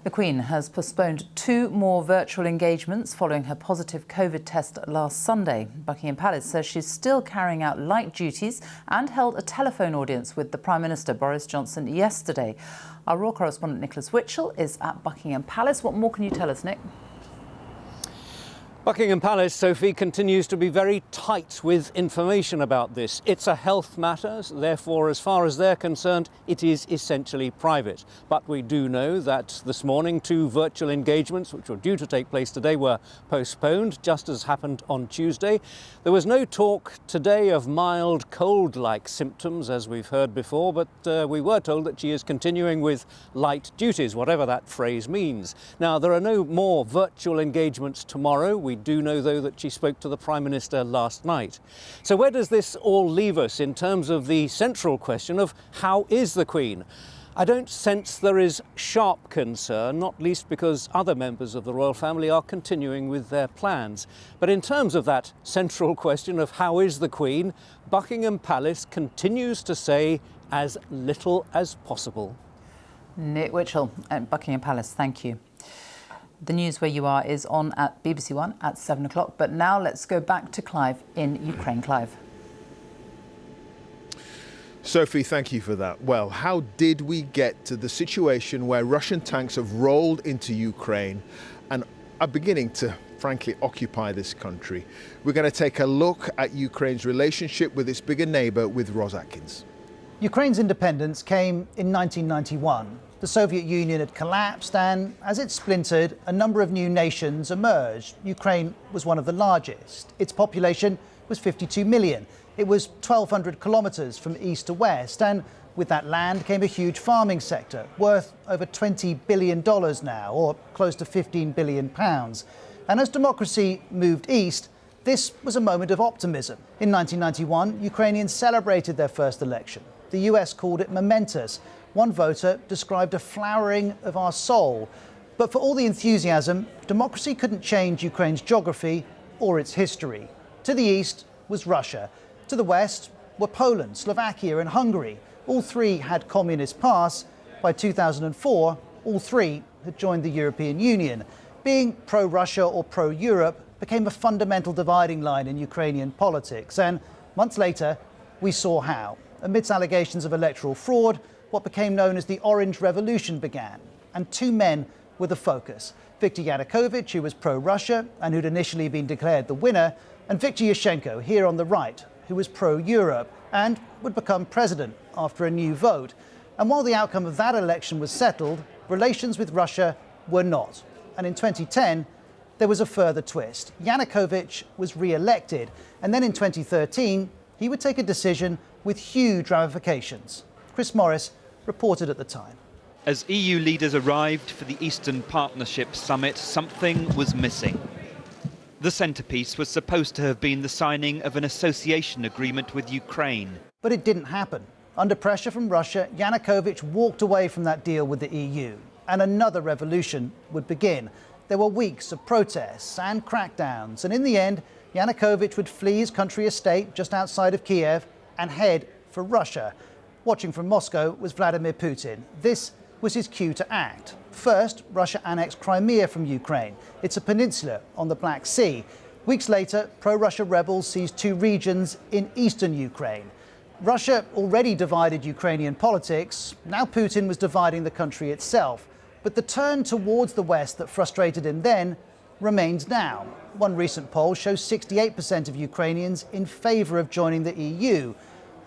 The Queen has postponed 2 more virtual engagements following her positive COVID test last Sunday. Buckingham Palace says she's still carrying out light duties and held a telephone audience with the Prime Minister, Boris Johnson, yesterday. Our Raw correspondent Nicholas Witchell is at Buckingham Palace. What more can you tell us, Nick? Buckingham Palace, Sophie, continues to be very tight with information about this. It's a health matter, therefore, as far as they're concerned, it is essentially private. But we do know that this morning 2 virtual engagements, which were due to take place today, were postponed, just as happened on Tuesday. There was no talk today of mild cold-like symptoms, as we've heard before, but we were told that she is continuing with light duties, whatever that phrase means. Now, there are no more virtual engagements tomorrow. We do know, though, that she spoke to the Prime Minister last night. So where does this all leave us in terms of the central question of how is the Queen? I don't sense there is sharp concern, not least because other members of the royal family are continuing with their plans. But in terms of that central question of how is the Queen, Buckingham Palace continues to say as little as possible. Nick Witchell at Buckingham Palace, thank you. The news where you are is on at BBC One at 7 o'clock. But now let's go back to Clive in Ukraine. Clive. Sophie, thank you for that. Well, how did we get to the situation where Russian tanks have rolled into Ukraine and are beginning to, frankly, occupy this country? We're going to take a look at Ukraine's relationship with its bigger neighbour, with Ros Atkins. Ukraine's independence came in 1991. The Soviet Union had collapsed, and as it splintered, a number of new nations emerged. Ukraine was one of the largest. Its population was 52 million. It was 1,200 kilometres from east to west, and with that land came a huge farming sector, worth over $20 billion now, or close to £15 billion. And as democracy moved east, this was a moment of optimism. In 1991, Ukrainians celebrated their first election. The US called it momentous. One voter described a flowering of our soul. But for all the enthusiasm, democracy couldn't change Ukraine's geography or its history. To the east was Russia. To the west were Poland, Slovakia and Hungary. All 3 had communist pasts. By 2004, all 3 had joined the European Union. Being pro-Russia or pro-Europe became a fundamental dividing line in Ukrainian politics. And months later, we saw how. Amidst allegations of electoral fraud, what became known as the Orange Revolution began, and 2 men were the focus. Viktor Yanukovych, who was pro-Russia and who'd initially been declared the winner, and Viktor Yushchenko, here on the right, who was pro-Europe and would become president after a new vote. And while the outcome of that election was settled, relations with Russia were not. And in 2010, there was a further twist. Yanukovych was re-elected, and then in 2013, he would take a decision with huge ramifications. Chris Morris reported at the time. As EU leaders arrived for the Eastern Partnership Summit, something was missing. The centrepiece was supposed to have been the signing of an association agreement with Ukraine. But it didn't happen. Under pressure from Russia, Yanukovych walked away from that deal with the EU, and another revolution would begin. There were weeks of protests and crackdowns, and in the end, Yanukovych would flee his country estate just outside of Kiev and head for Russia. Watching from Moscow was Vladimir Putin. This was his cue to act. First, Russia annexed Crimea from Ukraine. It's a peninsula on the Black Sea. Weeks later, pro-Russia rebels seized 2 regions in eastern Ukraine. Russia already divided Ukrainian politics. Now Putin was dividing the country itself. But the turn towards the West that frustrated him then remains now. One recent poll shows 68% of Ukrainians in favour of joining the EU.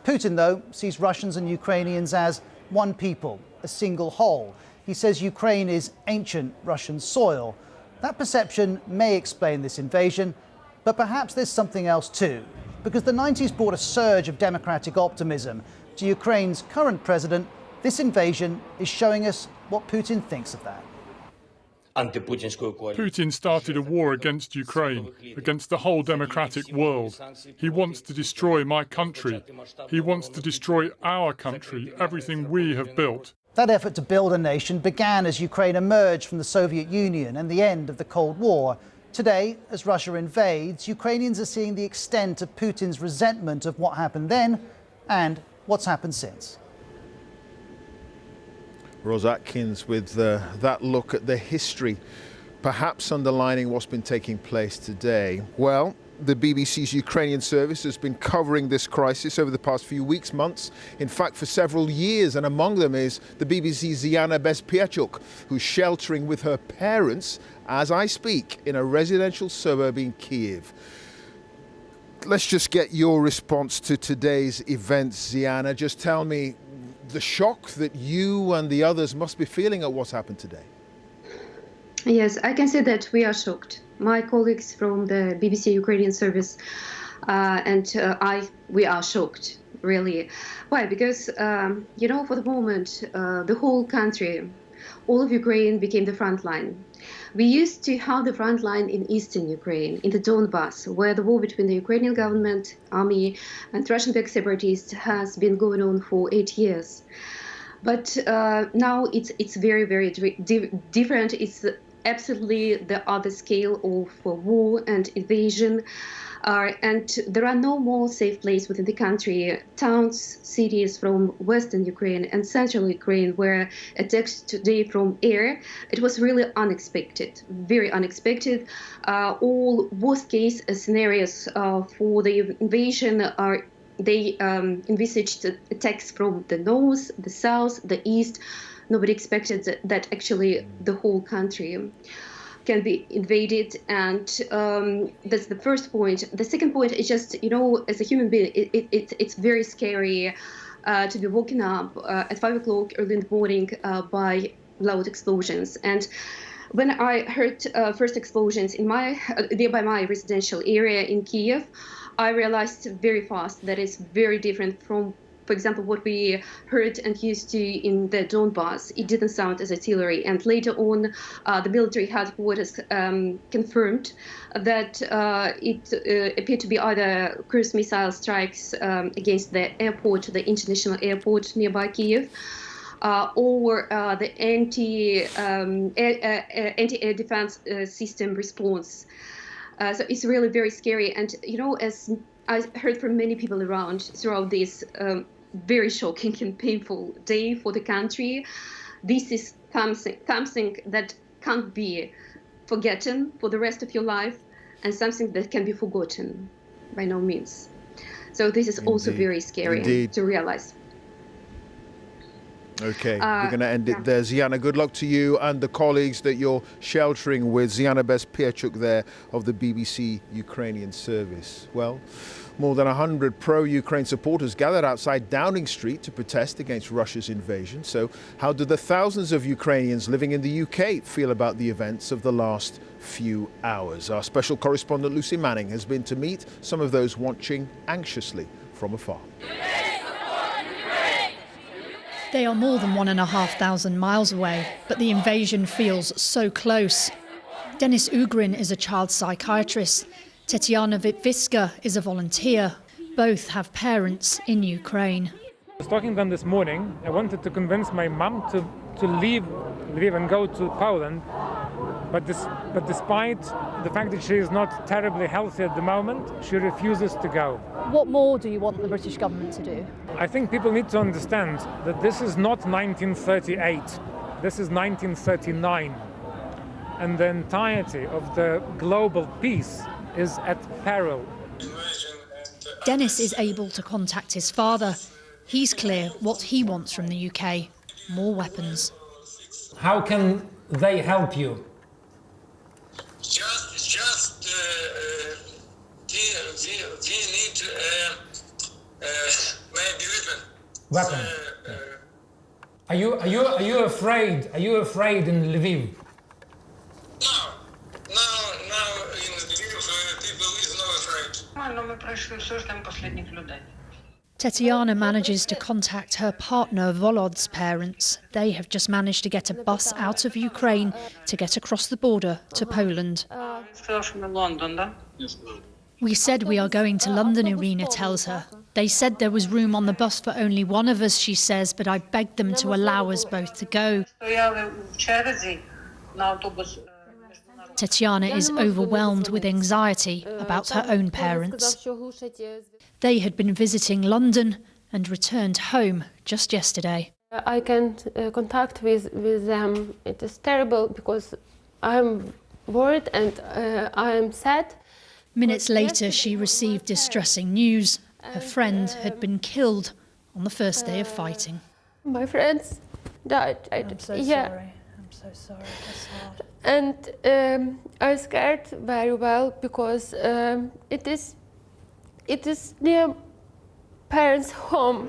Putin, though, sees Russians and Ukrainians as one people, a single whole. He says Ukraine is ancient Russian soil. That perception may explain this invasion, but perhaps there's something else too, because the 90s brought a surge of democratic optimism. To Ukraine's current president, this invasion is showing us what Putin thinks of that. Putin started a war against Ukraine, against the whole democratic world. He wants to destroy my country. He wants to destroy our country, everything we have built. That effort to build a nation began as Ukraine emerged from the Soviet Union and the end of the Cold War. Today, as Russia invades, Ukrainians are seeing the extent of Putin's resentment of what happened then and what's happened since. Rose Atkins with that look at the history, perhaps underlining what's been taking place today. Well, the BBC's Ukrainian service has been covering this crisis over the past few weeks, months, in fact for several years, and among them is the BBC's Ziana Bezpieczuk, who's sheltering with her parents as I speak in a residential suburb in Kyiv. Let's just get your response to today's events, Ziana. Just tell me the shock that you and the others must be feeling at what's happened today. Yes, I can say that we are shocked. My colleagues from the BBC Ukrainian service we are shocked, really. Why? Because, for the moment, the whole country, all of Ukraine became the front line. We used to have the front line in eastern Ukraine, in the Donbass, where the war between the Ukrainian government, army, and Russian-backed separatists has been going on for 8 years. But now it's very, very different. It's absolutely the other scale of war and invasion. And there are no more safe places within the country. Towns, cities from western Ukraine and central Ukraine were attacked today from air. It was really unexpected, very unexpected. All worst-case scenarios for the invasion they envisaged attacks from the north, the south, the east. Nobody expected that actually the whole country can be invaded, and that's the first point. The second point is just, as a human being, it's very scary to be woken up at 5 o'clock early in the morning by loud explosions. And when I heard first explosions in nearby my residential area in Kiev, I realized very fast that it's very different from, for example, what we heard and used to in the Donbass. It didn't sound as artillery. And later on, the military headquarters confirmed that it appeared to be either cruise missile strikes against the airport, the international airport nearby Kiev, or the anti-air defense system response. So it's really very scary. And, as I heard from many people around throughout this very shocking and painful day for the country, this is something that can't be forgotten for the rest of your life, and something that can be forgotten by no means. So this is also very scary to realize. Okay, we're going to end it there. Ziana, good luck to you and the colleagues that you're sheltering with. Ziana Bezpieczuk there of the BBC Ukrainian service. Well, more than 100 pro-Ukraine supporters gathered outside Downing Street to protest against Russia's invasion. So how do the thousands of Ukrainians living in the UK feel about the events of the last few hours? Our special correspondent Lucy Manning has been to meet some of those watching anxiously from afar. They are more than 1,500 miles away, but the invasion feels so close. Denis Ugrin is a child psychiatrist. Tetiana Vitviska is a volunteer. Both have parents in Ukraine. I was talking to them this morning. I wanted to convince my mum to leave Lviv and go to Poland. But despite the fact that she is not terribly healthy at the moment, she refuses to go. What more do you want the British government to do? I think people need to understand that this is not 1938. This is 1939. And the entirety of the global peace is at peril. Denis is able to contact his father. He's clear what he wants from the UK: more weapons. How can they help you? We need maybe weapon. Are you afraid? Are you afraid in Lviv? Tetiana manages to contact her partner Volod's parents. They have just managed to get a bus out of Ukraine to get across the border to Poland. We said we are going to London, Irina tells her. They said there was room on the bus for only one of us, she says, but I begged them to allow us both to go. Tetiana is overwhelmed with anxiety about her own parents. They had been visiting London and returned home just yesterday. I can't contact with them. It is terrible because I'm worried and I am sad. Minutes later, she received distressing news. Her friend had been killed on the first day of fighting. My friends died. I'm so sorry. I'm so sorry. That's hard. And I'm scared very well because it is near parents' home.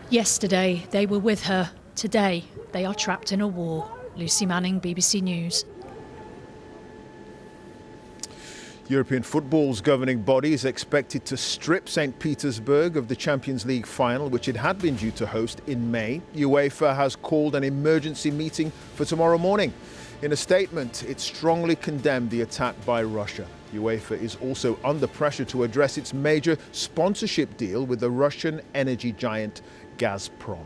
Yesterday, they were with her. Today, they are trapped in a war. Lucy Manning, BBC News. European football's governing body is expected to strip St. Petersburg of the Champions League final, which it had been due to host in May. UEFA has called an emergency meeting for tomorrow morning. In a statement, it strongly condemned the attack by Russia. UEFA is also under pressure to address its major sponsorship deal with the Russian energy giant Gazprom.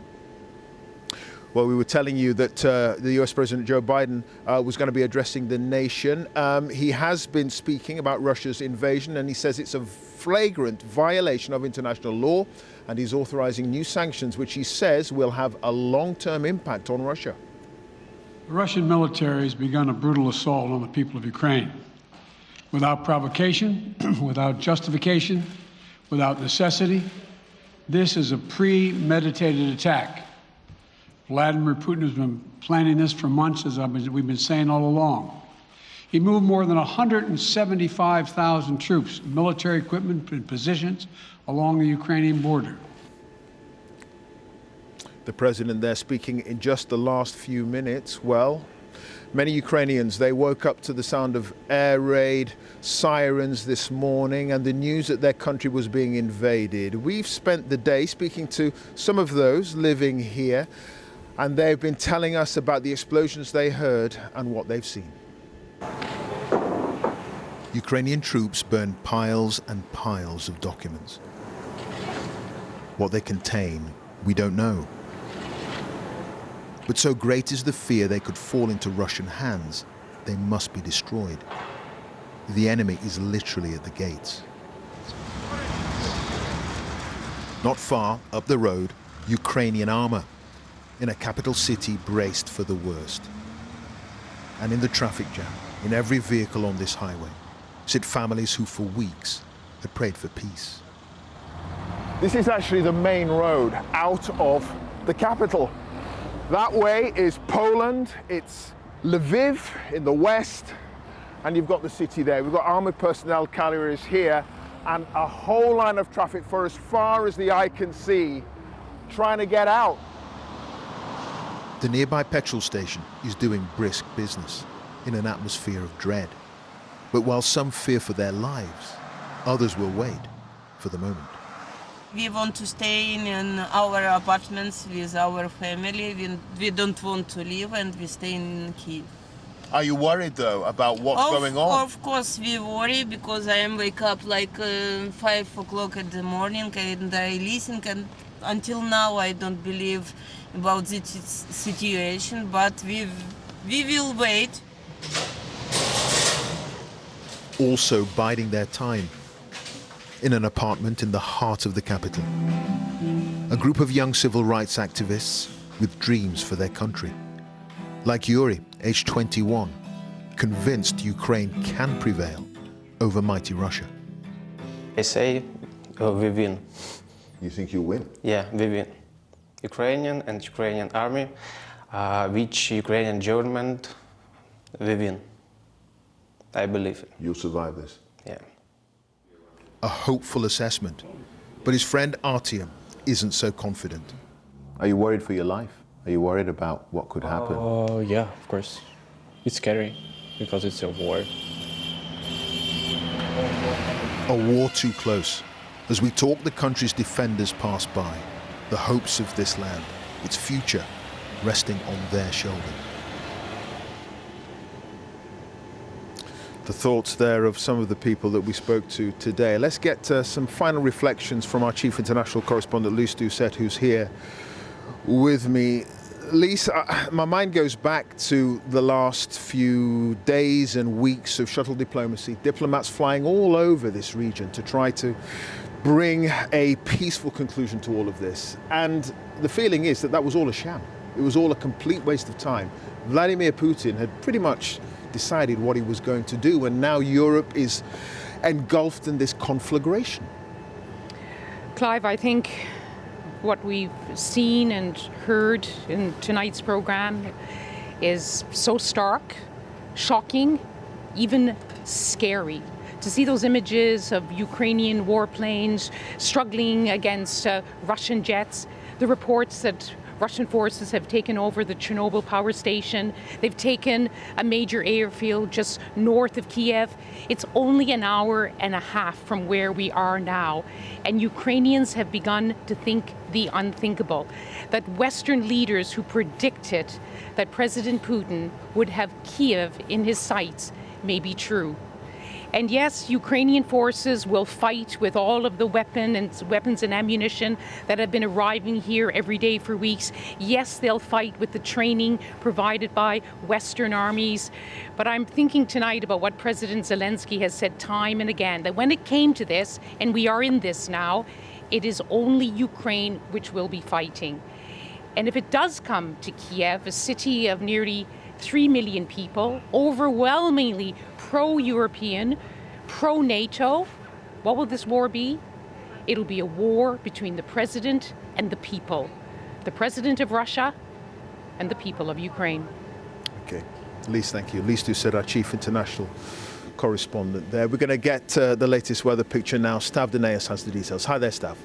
Well, we were telling you that the US President Joe Biden was going to be addressing the nation. He has been speaking about Russia's invasion, and he says it's a flagrant violation of international law, and he's authorizing new sanctions, which he says will have a long-term impact on Russia. The Russian military has begun a brutal assault on the people of Ukraine. Without provocation, without justification, without necessity, this is a premeditated attack. Vladimir Putin has been planning this for months, as we've been saying all along. He moved more than 175,000 troops, military equipment and positions along the Ukrainian border. The president there speaking in just the last few minutes. Well, many Ukrainians, they woke up to the sound of air raid sirens this morning and the news that their country was being invaded. We've spent the day speaking to some of those living here, and they've been telling us about the explosions they heard and what they've seen. Ukrainian troops burned piles and piles of documents. What they contain, we don't know. But so great is the fear they could fall into Russian hands, they must be destroyed. The enemy is literally at the gates. Not far up the road, Ukrainian armor in a capital city braced for the worst. And in the traffic jam, in every vehicle on this highway, sit families who for weeks had prayed for peace. This is actually the main road out of the capital. That way is Poland, it's Lviv in the west, and you've got the city there. We've got armored personnel carriers here, and a whole line of traffic for as far as the eye can see, trying to get out. The nearby petrol station is doing brisk business in an atmosphere of dread. But while some fear for their lives, others will wait for the moment. We want to stay in our apartments with our family. We don't want to leave, and we stay in Kyiv. Are you worried, though, about what's going on? Of course we worry, because I am wake up like 5 o'clock in the morning, and I listen, and until now I don't believe about this situation, but we will wait. Also biding their time in an apartment in the heart of the capital. A group of young civil rights activists with dreams for their country. Like Yuri, aged 21, convinced Ukraine can prevail over mighty Russia. I say we win. You think you'll win? Yeah, we win. Ukrainian and Ukrainian army, which Ukrainian government, we win. I believe it. You'll survive this? Yeah. A hopeful assessment, but his friend Artyom isn't so confident. Are you worried for your life? Are you worried about what could happen? Oh, yeah, of course. It's scary because it's a war. A war too close. As we talk, the country's defenders pass by. The hopes of this land, its future, resting on their shoulder. The thoughts there of some of the people that we spoke to today. Let's get some final reflections from our chief international correspondent, Lise Doucet, who's here with me. Lise, my mind goes back to the last few days and weeks of shuttle diplomacy, diplomats flying all over this region to try to bring a peaceful conclusion to all of this. And the feeling is that that was all a sham. It was all a complete waste of time. Vladimir Putin had pretty much decided what he was going to do, and now Europe is engulfed in this conflagration. Clive, I think what we've seen and heard in tonight's program is so stark, shocking, even scary. To see those images of Ukrainian warplanes struggling against Russian jets, the reports that Russian forces have taken over the Chernobyl power station. They've taken a major airfield just north of Kiev. It's only an hour and a half from where we are now. And Ukrainians have begun to think the unthinkable. That Western leaders who predicted that President Putin would have Kiev in his sights may be true. And yes, Ukrainian forces will fight with all of the weapons and ammunition that have been arriving here every day for weeks. Yes, they'll fight with the training provided by Western armies. But I'm thinking tonight about what President Zelensky has said time and again, that when it came to this, and we are in this now, it is only Ukraine which will be fighting. And if it does come to Kiev, a city of nearly 3 million people, overwhelmingly pro-European, pro-NATO, what will this war be? It'll be a war between the president and the people. The president of Russia and the people of Ukraine. Okay, Lise, thank you. Lise Doucet, our chief international correspondent there. We're going to get the latest weather picture now. Stav Danaeus has the details. Hi there, Stav.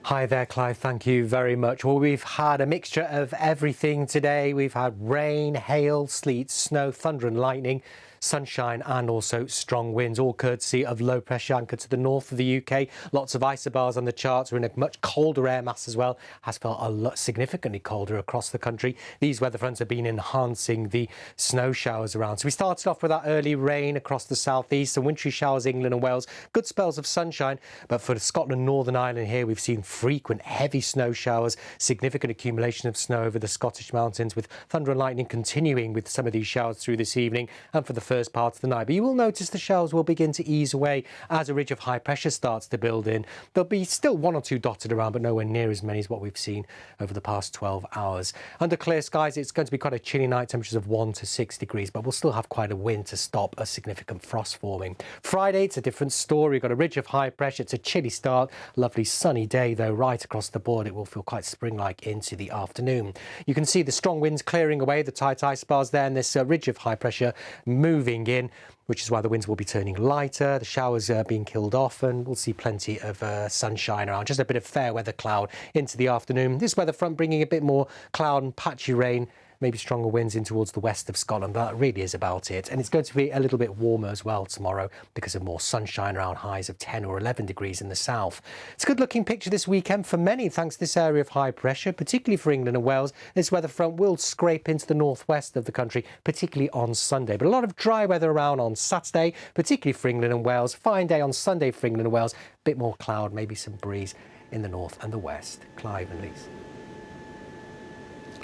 Hi there, Clive. Thank you very much. Well, we've had a mixture of everything today. We've had rain, hail, sleet, snow, thunder and lightning, sunshine and also strong winds, all courtesy of low pressure anchored to the north of the UK. Lots of isobars on the charts. We're in a much colder air mass as well. Has felt a lot significantly colder across the country. These weather fronts have been enhancing the snow showers around. So we started off with that early rain across the southeast, some wintry showers, England and Wales, good spells of sunshine. But for Scotland, Northern Ireland here, we've seen frequent heavy snow showers, significant accumulation of snow over the Scottish mountains, with thunder and lightning continuing with some of these showers through this evening and for the first part of the night. But you will notice the showers will begin to ease away as a ridge of high pressure starts to build in. There'll be still one or two dotted around, but nowhere near as many as what we've seen over the past 12 hours. Under clear skies, it's going to be quite a chilly night, temperatures of 1 to 6 degrees, but we'll still have quite a wind to stop a significant frost forming. Friday, it's a different story. We've got a ridge of high pressure. It's a chilly start. Lovely sunny day, though, right across the board. It will feel quite spring-like into the afternoon. You can see the strong winds clearing away, the tight isobars there, and this ridge of high pressure moving in, which is why the winds will be turning lighter, the showers are being killed off, and we'll see plenty of sunshine around. Just a bit of fair weather cloud into the afternoon. This weather front bringing a bit more cloud and patchy rain, maybe stronger winds in towards the west of Scotland, but that really is about it. And it's going to be a little bit warmer as well tomorrow because of more sunshine around, highs of 10 or 11 degrees in the south. It's a good looking picture this weekend for many thanks to this area of high pressure, particularly for England and Wales. This weather front will scrape into the northwest of the country, particularly on Sunday. But a lot of dry weather around on Saturday, particularly for England and Wales. Fine day on Sunday for England and Wales. Bit more cloud, maybe some breeze in the north and the west. Clive and Lise.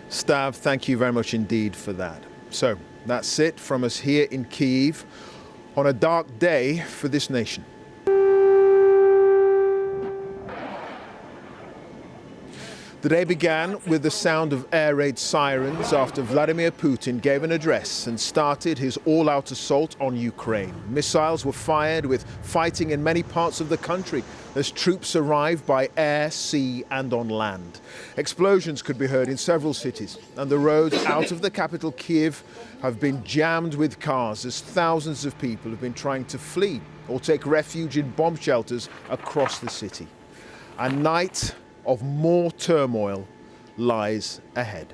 Stav, thank you very much indeed for that. So that's it from us here in Kyiv on a dark day for this nation. The day began with the sound of air raid sirens after Vladimir Putin gave an address and started his all-out assault on Ukraine. Missiles were fired with fighting in many parts of the country as troops arrived by air, sea and on land. Explosions could be heard in several cities, and the roads out of the capital Kiev have been jammed with cars as thousands of people have been trying to flee or take refuge in bomb shelters across the city. A night of more turmoil lies ahead.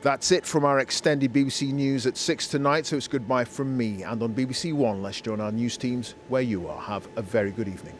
That's it from our extended BBC News at 6 tonight, so it's goodbye from me. And on BBC One, let's join our news teams where you are. Have a very good evening.